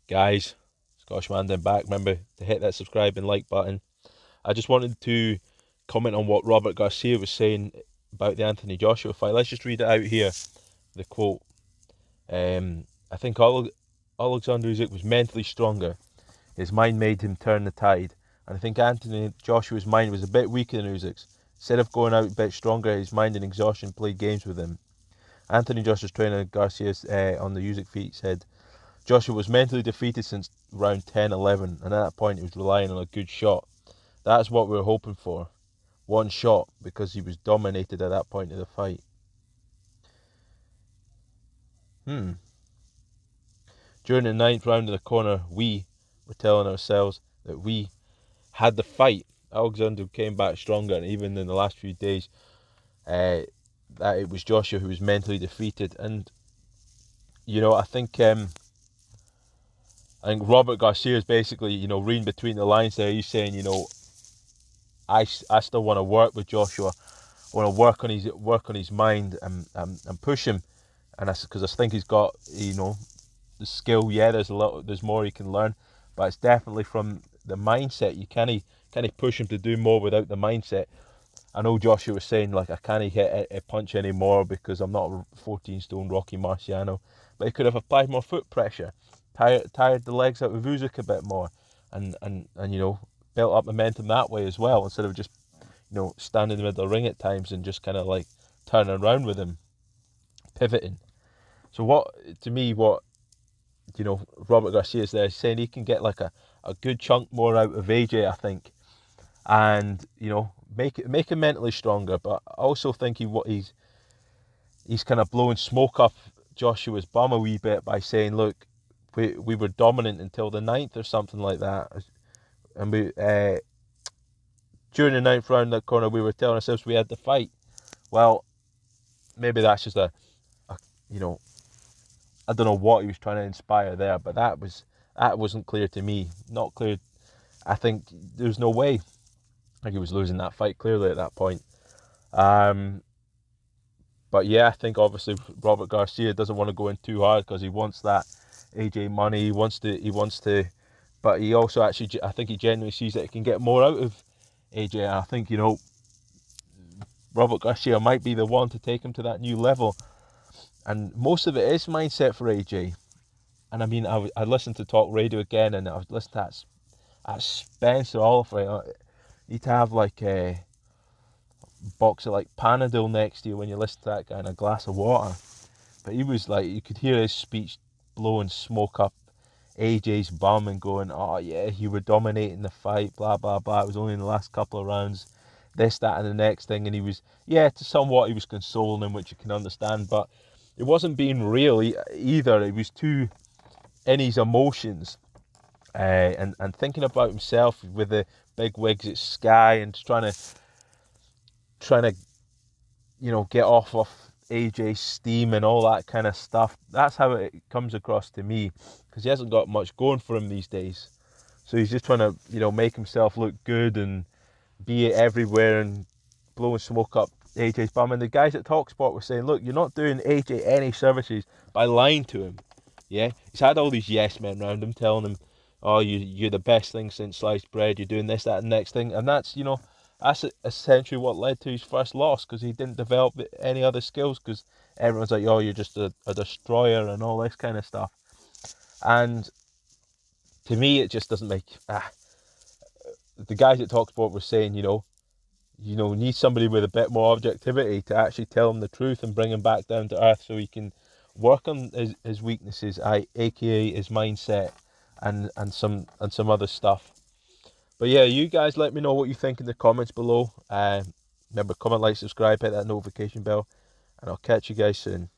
Guys, Scottish Man then back. Remember to hit that subscribe and like button. I just wanted to comment on what Robert Garcia was saying about the Anthony Joshua fight. Let's just read it out here, the quote. I think Alexander Usyk was mentally stronger. His mind made him turn the tide. And I think Anthony Joshua's mind was a bit weaker than Usyk's. Instead of going out a bit stronger, his mind and exhaustion played games with him. Anthony Joshua's trainer Garcia on the Usyk feat said, Joshua was mentally defeated since round 10, 11, and at that point he was relying on a good shot. That's what we were hoping for. One shot, because he was dominated at that point of the fight. During the ninth round in the corner, we were telling ourselves that we had the fight. Alexander came back stronger, and even in the last few days, that it was Joshua who was mentally defeated. And I think Robert Garcia is basically reading between the lines there. He's saying I still want to work with Joshua. I want to work on his mind and push him, and because I think he's got the skill. Yeah, there's more he can learn, but it's definitely from the mindset. You can't push him to do more without the mindset. I know Joshua was saying I can't hit a punch anymore because I'm not a 14 stone Rocky Marciano, but he could have applied more foot pressure, tired the legs out of Usyk a bit more, and built up momentum that way as well, instead of just standing in the middle of the ring at times and just kind of turning around with him, pivoting. So what Robert Garcia is there saying he can get a good chunk more out of AJ, I think, and make him mentally stronger. But I also think he's kind of blowing smoke up Joshua's bum a wee bit by saying, look, we were dominant until the ninth or something like that, and we during the ninth round that corner we were telling ourselves we had the fight. Well, maybe that's just a I don't know what he was trying to inspire there, but that wasn't clear to me. Not clear. I think there's no way. I think he was losing that fight clearly at that point. But yeah, I think obviously Robert Garcia doesn't want to go in too hard because he wants that AJ money. He wants to, but he also I think he genuinely sees that he can get more out of AJ. And I think Robert Garcia might be the one to take him to that new level. And most of it is mindset for AJ. And I mean, I listened to talk radio again, and I was listening to that Spencer Oliver. You need to have a box of Panadol next to you when you listen to that guy, and a glass of water. But he was you could hear his speech blowing smoke up AJ's bum and going, oh yeah, you were dominating the fight, blah blah blah. It was only in the last couple of rounds, this, that, and the next thing. And he was, he was consoling him, which you can understand, but it wasn't being real either. It was too in his emotions, and thinking about himself with the big wigs at Sky, and trying to get off AJ's steam and all that kind of stuff. That's how it comes across to me, because he hasn't got much going for him these days. So he's just trying to make himself look good and be everywhere and blowing smoke up AJ's bum. And the guys at TalkSport were saying, look, you're not doing AJ any services by lying to him. Yeah, he's had all these yes men around him telling him, oh, you're the best thing since sliced bread, you're doing this, that, and next thing. And that's essentially what led to his first loss, because he didn't develop any other skills, because everyone's like, oh, you're just a destroyer and all this kind of stuff. And to me, it just doesn't make... The guys at TalkSport were saying, need somebody with a bit more objectivity to actually tell him the truth and bring him back down to earth, so he can work on his weaknesses, aka his mindset, and some other stuff. But yeah, you guys let me know what you think in the comments below. Remember, comment, like, subscribe, hit that notification bell, and I'll catch you guys soon.